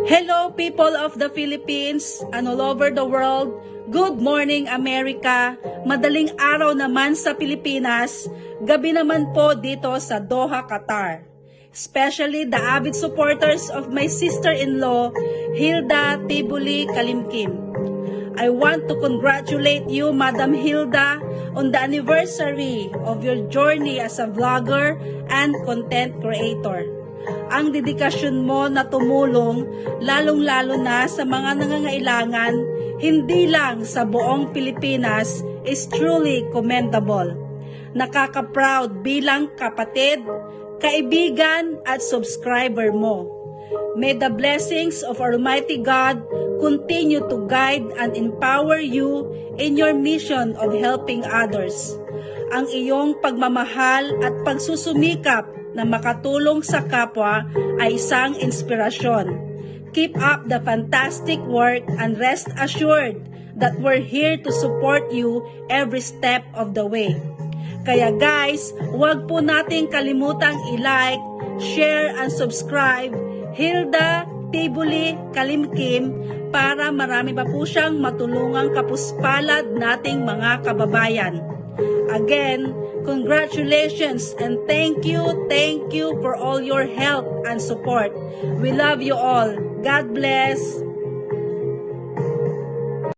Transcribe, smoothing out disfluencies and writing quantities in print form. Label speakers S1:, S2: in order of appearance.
S1: Hello people of the Philippines and all over the world. Good morning America. Madaling araw naman sa Pilipinas. Gabi naman po dito sa Doha, Qatar. Especially the avid supporters of my sister-in-law, Hilda Tibuli Kalimkim. I want to congratulate you, Madam Hilda, on the anniversary of your journey as a vlogger and content creator. Ang dedikasyon mo na tumulong, lalong-lalo na sa mga nangangailangan, hindi lang sa buong Pilipinas, is truly commendable. Nakaka-proud bilang kapatid, kaibigan at subscriber mo. May the blessings of Almighty God continue to guide and empower you in your mission of helping others. Ang iyong pagmamahal at pagsusumikap na makatulong sa kapwa ay isang inspirasyon. Keep up the fantastic work and rest assured that we're here to support you every step of the way. Kaya guys, huwag po nating kalimutang i-like, share and subscribe Hilda Tibuli Kalimkim para marami pa po siyang matulungang kapuspalad nating mga kababayan. Again, congratulations and thank you for all your help and support. We love you all. God bless.